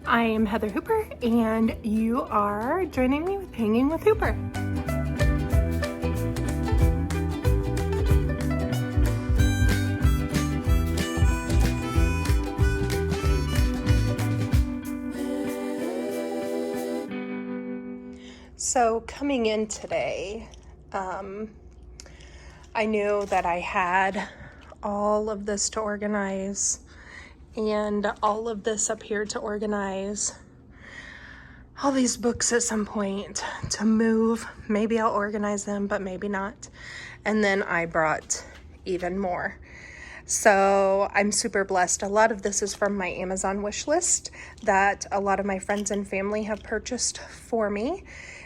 I am Heather Hooper, and you are joining me with Hanging with Hooper. So coming in today, I knew that I had all of this to organize and all of this up here to organize, all these books at some point to move. Maybe I'll organize them, but maybe not. And then I brought even more. So I'm super blessed. A lot of this is from my Amazon wish list that a lot of my friends and family have purchased for me.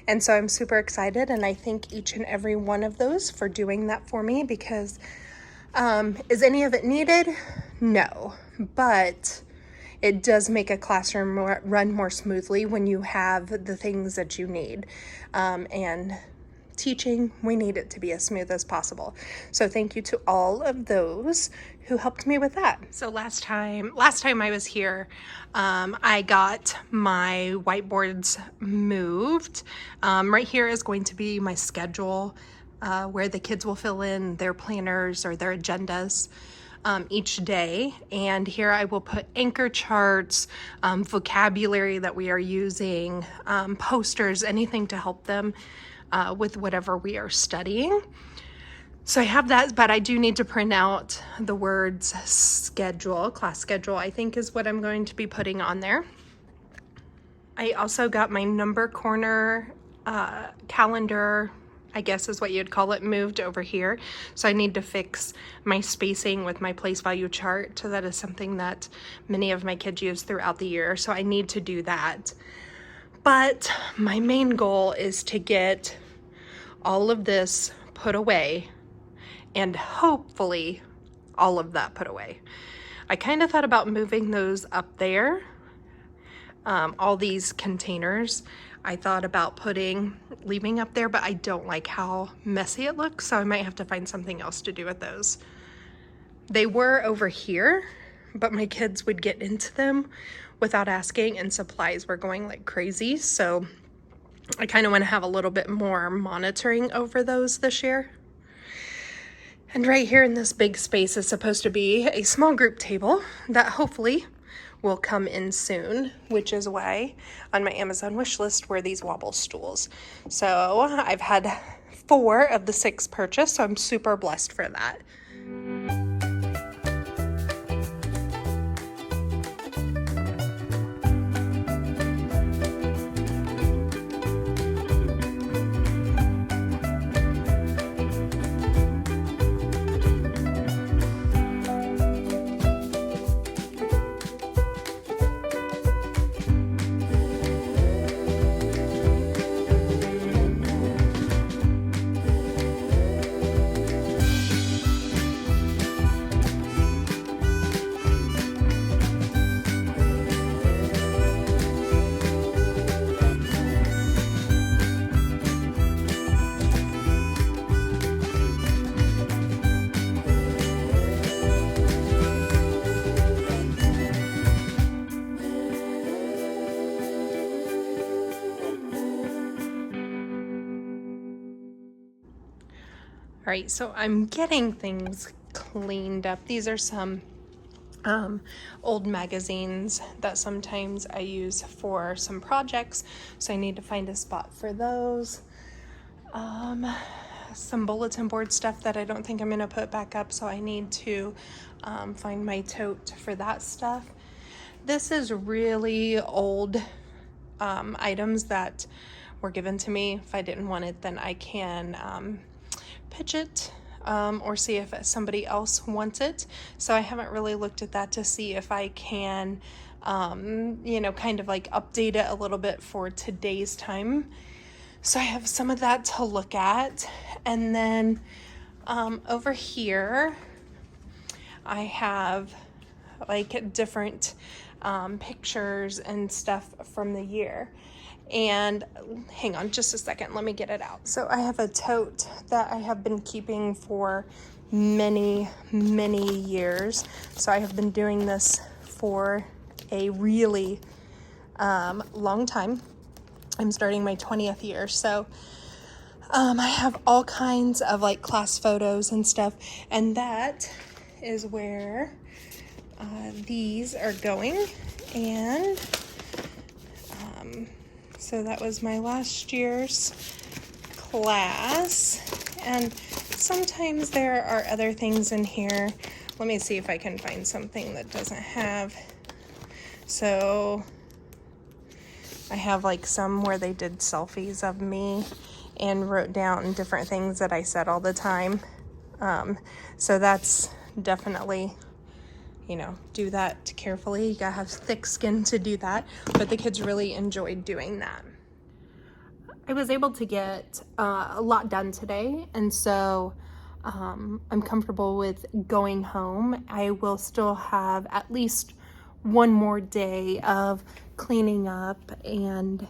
And so I'm super excited, and I thank each and every one of those for doing that for me, because is any of it needed? No, but it does make a classroom run more smoothly when you have the things that you need. And teaching, we need it to be as smooth as possible. So thank you to all of those who helped me with that. So last time I was here, I got my whiteboards moved. Right here is going to be my schedule, where the kids will fill in their planners or their agendas each day. And here I will put anchor charts, vocabulary that we are using, posters, anything to help them with whatever we are studying. So I have that, but I do need to print out the words schedule, class schedule, I think is what I'm going to be putting on there. I also got my number corner calendar, I guess is what you'd call it, moved over here. So I need to fix my spacing with my place value chart. So that is something that many of my kids use throughout the year. So I need to do that. But my main goal is to get all of this put away, and hopefully all of that put away. I kind of thought about moving those up there, all these containers. I thought about leaving up there, but I don't like how messy it looks, so I might have to find something else to do with those. They were over here, but my kids would get into them without asking, and supplies were going like crazy, so I kind of want to have a little bit more monitoring over those this year. And right here in this big space is supposed to be a small group table that hopefully will come in soon, which is why on my Amazon wish list were these Wobble Stools. So I've had 4 of the 6 purchased, so I'm super blessed for that. All right, so I'm getting things cleaned up. These are some old magazines that sometimes I use for some projects, so I need to find a spot for those. Some bulletin board stuff that I don't think I'm gonna put back up, so I need to find my tote for that stuff. This is really old items that were given to me. If I didn't want it, then I can pitch it or see if somebody else wants it. So I haven't really looked at that to see if I can, kind of like update it a little bit for today's time. So I have some of that to look at. And then over here, I have like different pictures and stuff from the year. And hang on just a second, let me get it out. So I have a tote that I have been keeping for many years. So I have been doing this for a really long time. I'm starting my 20th year, so I have all kinds of like class photos and stuff, and that is where these are going. And so that was my last year's class, and sometimes there are other things in here. Let me see if I can find something that doesn't have. So I have like some where they did selfies of me and wrote down different things that I said all the time. So that's definitely, you know, do that carefully. You gotta have thick skin to do that, but the kids really enjoyed doing that. I was able to get a lot done today, and so I'm comfortable with going home. I will still have at least one more day of cleaning up and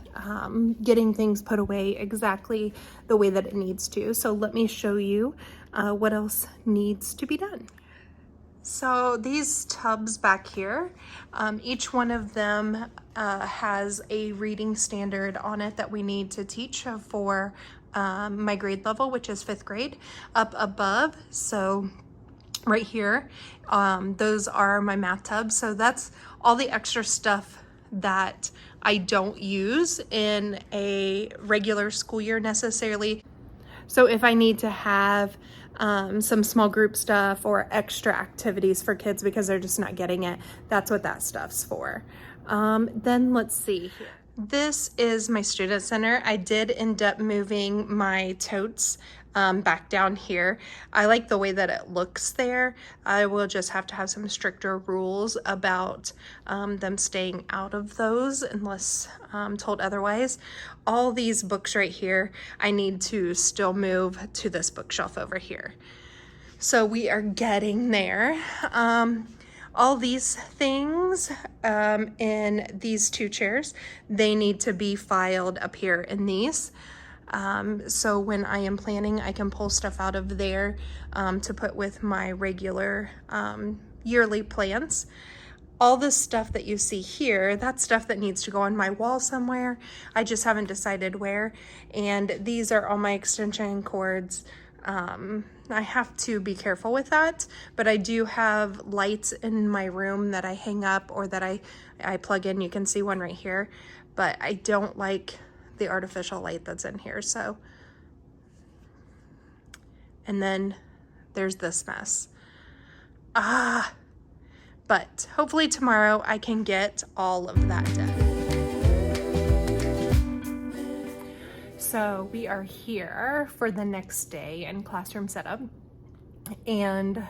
getting things put away exactly the way that it needs to. So let me show you what else needs to be done. So these tubs back here, each one of them has a reading standard on it that we need to teach for my grade level, which is 5th grade, up above. So right here, those are my math tubs. So that's all the extra stuff that I don't use in a regular school year necessarily. So if I need to have some small group stuff or extra activities for kids because they're just not getting it, that's what that stuff's for. Then let's see here. This is my student center. I did end up moving my totes back down here. I like the way that it looks there. I will just have to have some stricter rules about them staying out of those unless told otherwise. All these books right here, I need to still move to this bookshelf over here. So we are getting there. All these things in these 2 chairs, they need to be filed up here in these. So when I am planning, I can pull stuff out of there to put with my regular yearly plans. All this stuff that you see here, that's stuff that needs to go on my wall somewhere. I just haven't decided where. And these are all my extension cords. I have to be careful with that, but I do have lights in my room that I hang up or that I plug in. You can see one right here, but I don't like the artificial light that's in here. So, and then there's this mess. But hopefully tomorrow I can get all of that done. So we are here for the next day in classroom setup, and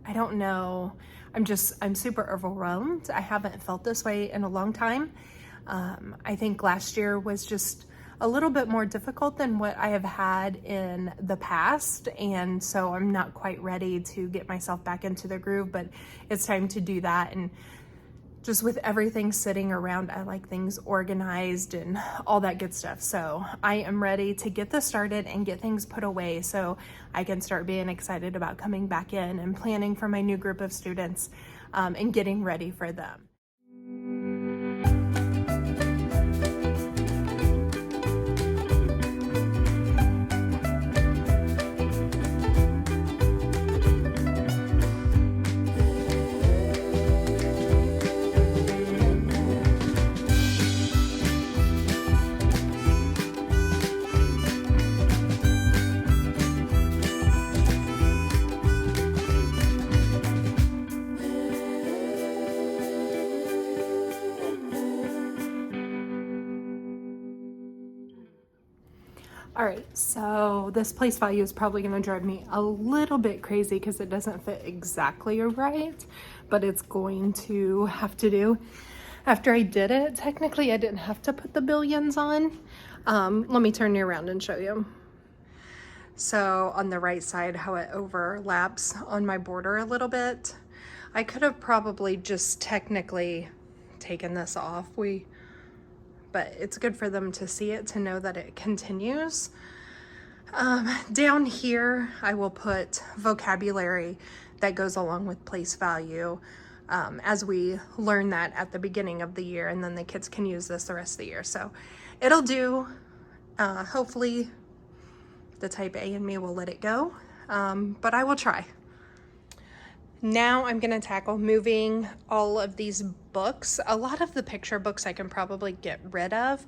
I don't know, I'm super overwhelmed. I haven't felt this way in a long time. I think last year was just a little bit more difficult than what I have had in the past, and so I'm not quite ready to get myself back into the groove, but it's time to do that. And just with everything sitting around, I like things organized and all that good stuff. So I am ready to get this started and get things put away so I can start being excited about coming back in and planning for my new group of students and getting ready for them. All right, so this place value is probably gonna drive me a little bit crazy because it doesn't fit exactly right, but it's going to have to do. After I did it, technically I didn't have to put the billions on. Let me turn you around and show you. So on the right side, how it overlaps on my border a little bit. I could have probably just technically taken this off. But it's good for them to see it, to know that it continues. Down here, I will put vocabulary that goes along with place value. as we learn that at the beginning of the year, and then the kids can use this the rest of the year. So it'll do. Hopefully the type A in me will let it go, but I will try. Now I'm going to tackle moving all of these books. A lot of the picture books I can probably get rid of,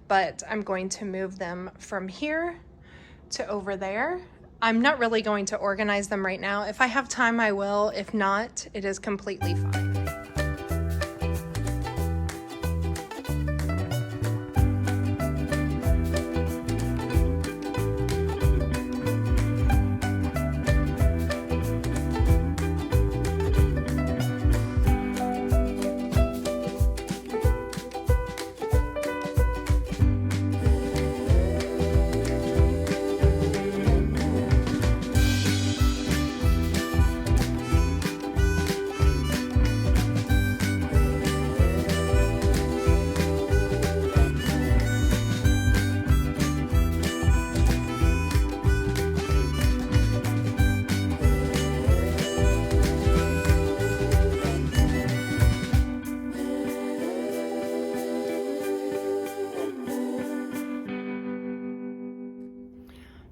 but I'm going to move them from here to over there. I'm not really going to organize them right now. If I have time, I will. If not, it is completely fine.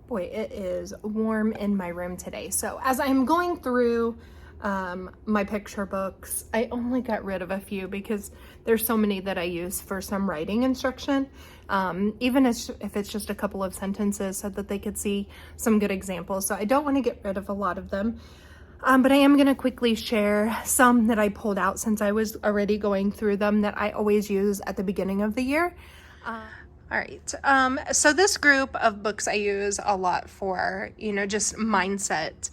Boy, it is warm in my room today. So as I'm going through my picture books, I only got rid of a few because there's so many that I use for some writing instruction, even if it's just a couple of sentences so that they could see some good examples. So I don't want to get rid of a lot of them. But I am going to quickly share some that I pulled out since I was already going through them that I always use at the beginning of the year. All right, so this group of books I use a lot for, just mindset.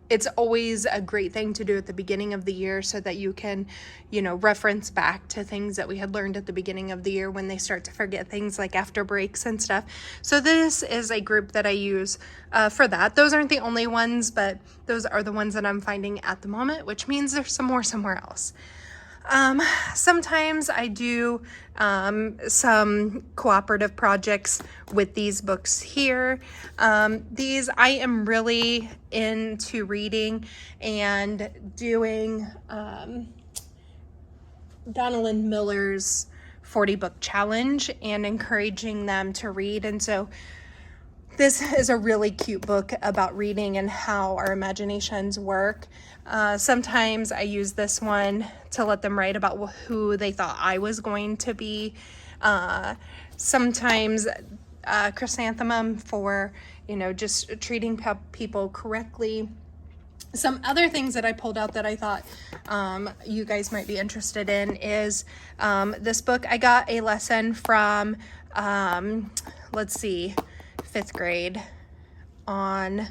It's always a great thing to do at the beginning of the year so that you can, reference back to things that we had learned at the beginning of the year when they start to forget things like after breaks and stuff. So this is a group that I use for that. Those aren't the only ones, but those are the ones that I'm finding at the moment, which means there's some more somewhere else. Sometimes I do some cooperative projects with these books here. These I am really into reading and doing Donald Miller's 40 book challenge and encouraging them to read. And so this is a really cute book about reading and how our imaginations work. Sometimes I use this one to let them write about who they thought I was going to be. Sometimes Chrysanthemum for, just treating people correctly. Some other things that I pulled out that I thought you guys might be interested in is this book. I got a lesson from, fifth grade on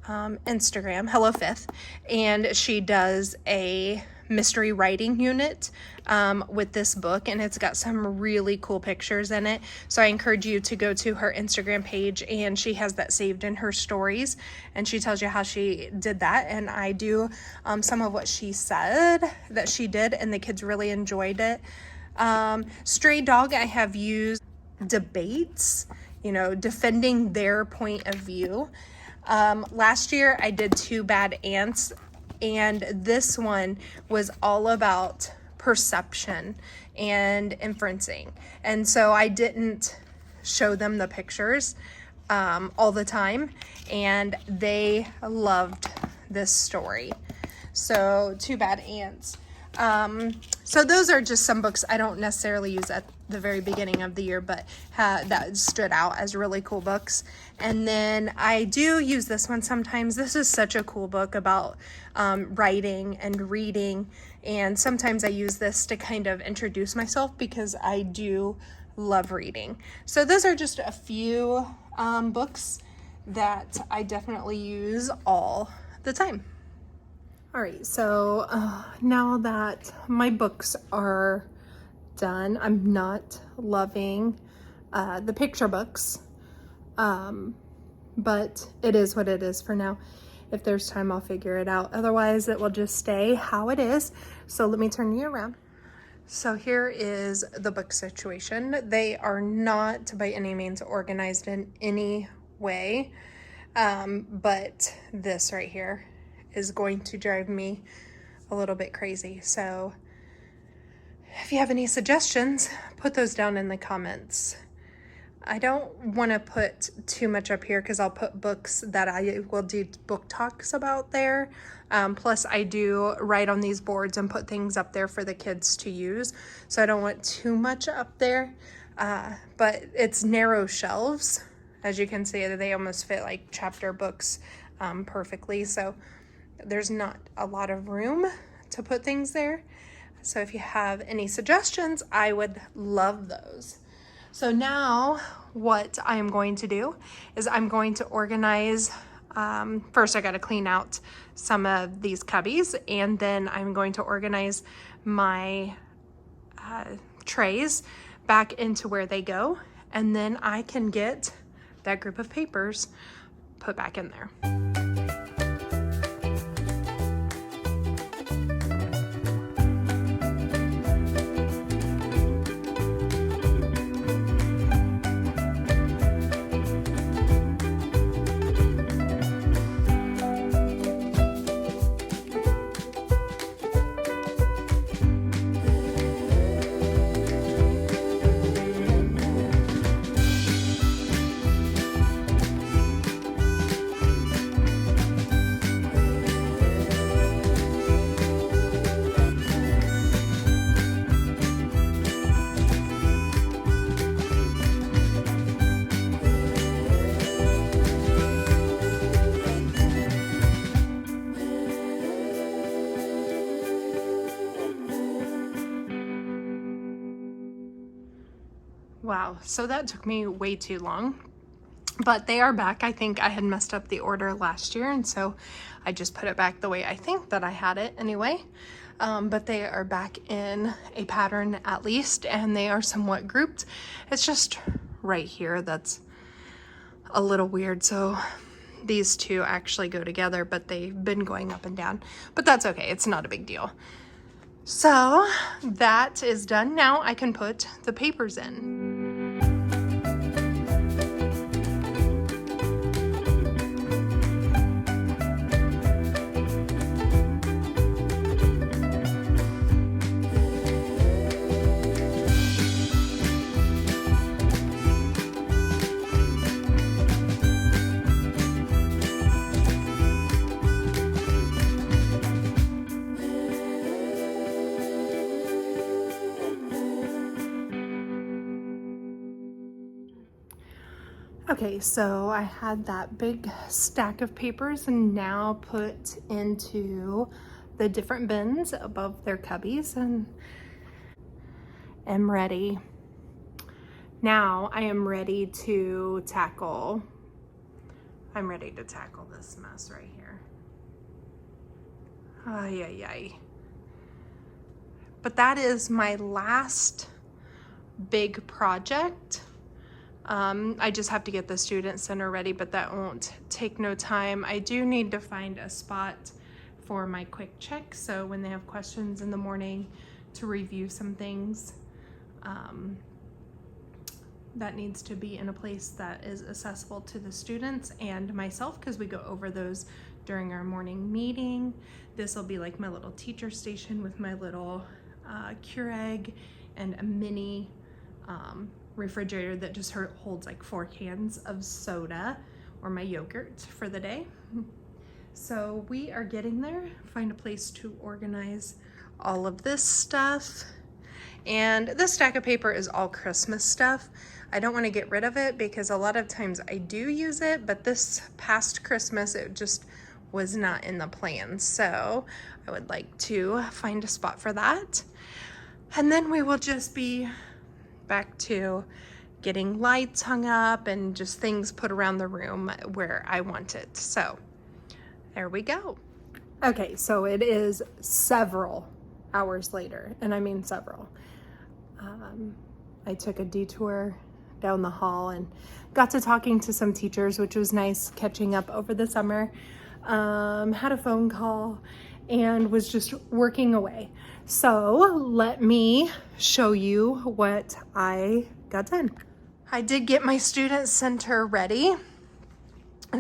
Instagram, Hello Fifth, and she does a mystery writing unit with this book, and it's got some really cool pictures in it. So I encourage you to go to her Instagram page, and she has that saved in her stories, and she tells you how she did that. And I do some of what she said that she did, and the kids really enjoyed it. Stray Dog, I have used debates, defending their point of view. Last year I did Two Bad Ants, and this one was all about perception and inferencing. And so I didn't show them the pictures all the time, and they loved this story. So Two Bad Ants. So those are just some books I don't necessarily use at the very beginning of the year, but that stood out as really cool books. And then I do use this one sometimes. This is such a cool book about writing and reading, and sometimes I use this to kind of introduce myself because I do love reading. So those are just a few books that I definitely use all the time. All right, so now that my books are done, I'm not loving the picture books, but it is what it is for now. If there's time, I'll figure it out. Otherwise, it will just stay how it is. So let me turn you around. So here is the book situation. They are not by any means organized in any way, but this right here is going to drive me a little bit crazy. So if you have any suggestions, put those down in the comments. I don't want to put too much up here because I'll put books that I will do book talks about there. Plus I do write on these boards and put things up there for the kids to use. So I don't want too much up there, but it's narrow shelves. As you can see, they almost fit like chapter books perfectly. So there's not a lot of room to put things there. So if you have any suggestions, I would love those. So now what I am going to do is I'm going to organize, first I got to clean out some of these cubbies, and then I'm going to organize my trays back into where they go, and then I can get that group of papers put back in there. Wow, so that took me way too long, but they are back. I think I had messed up the order last year, and so I just put it back the way I think that I had it anyway. But they are back in a pattern at least, and they are somewhat grouped. It's just right here that's a little weird. So these two actually go together, but they've been going up and down, but that's okay. It's not a big deal. So that is done. Now I can put the papers in. Okay, so I had that big stack of papers and now put into the different bins above their cubbies, and am ready. Now I am ready to tackle, this mess right here. Ay, ay, ay. But that is my last big project. I just have to get the student center ready, but that won't take no time. I do need to find a spot for my quick check, so when they have questions in the morning to review some things, that needs to be in a place that is accessible to the students and myself, because we go over those during our morning meeting. This will be like my little teacher station with my little Keurig and a mini refrigerator that just holds like 4 cans of soda or my yogurt for the day. So we are getting there. Find a place to organize all of this stuff. And this stack of paper is all Christmas stuff. I don't want to get rid of it because a lot of times I do use it, but this past Christmas it just was not in the plans. So I would like to find a spot for that. And then we will just be back to getting lights hung up and just things put around the room where I want it. So there we go. Okay, so it is several hours later, and I mean several. I took a detour down the hall and got to talking to some teachers, which was nice, catching up over the summer. Had a phone call and was just working away. So let me show you what I got done. I did get my student center ready.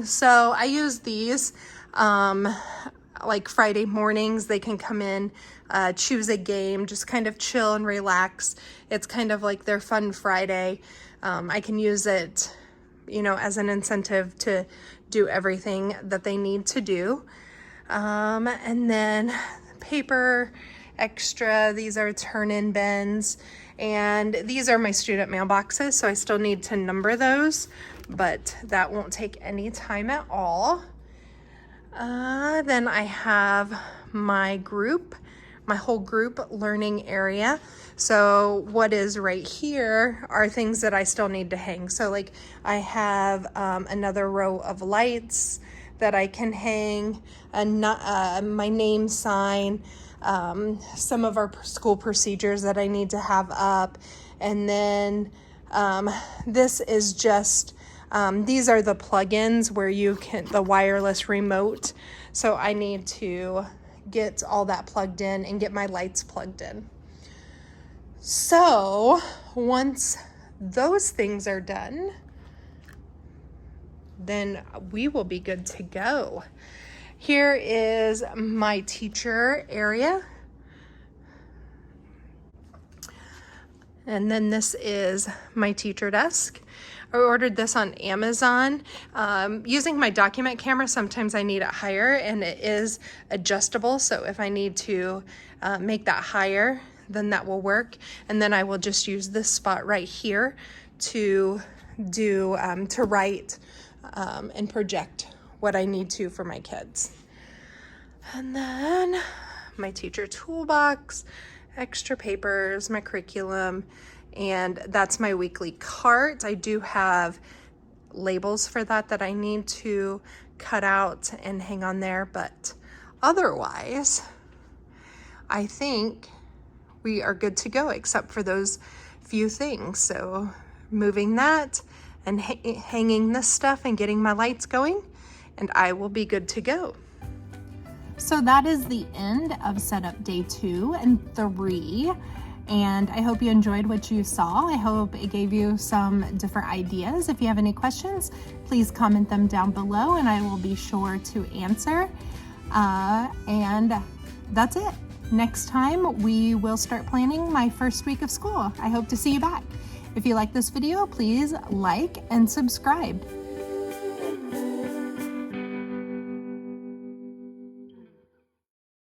So I use these like Friday mornings, they can come in, choose a game, just kind of chill and relax. It's kind of like their fun Friday. I can use it, you know, as an incentive to do everything that they need to do. And then paper extra, these are turn-in bins, and these are my student mailboxes, so I still need to number those, but that won't take any time at all. Then I have my whole group learning area. So what is right here are things that I still need to hang. So like I have another row of lights that I can hang, my name sign, some of our school procedures that I need to have up. And then this is just, these are the plugins where you can, the wireless remote. So I need to get all that plugged in and get my lights plugged in. So once those things are done, then we will be good to go. Here is my teacher area. And then this is my teacher desk. I ordered this on Amazon. Using my document camera, sometimes I need it higher, and it is adjustable. So if I need to make that higher, then that will work. And then I will just use this spot right here to do, to write and project what I need to for my kids. And then my teacher toolbox, extra papers, my curriculum, and that's my weekly cart. I do have labels for that I need to cut out and hang on there, but otherwise, I think we are good to go except for those few things. So moving that and hanging this stuff and getting my lights going, and I will be good to go. So that is the end of setup day 2 and 3. And I hope you enjoyed what you saw. I hope it gave you some different ideas. If you have any questions, please comment them down below and I will be sure to answer. And that's it. Next time we will start planning my first week of school. I hope to see you back. If you like this video, please like and subscribe.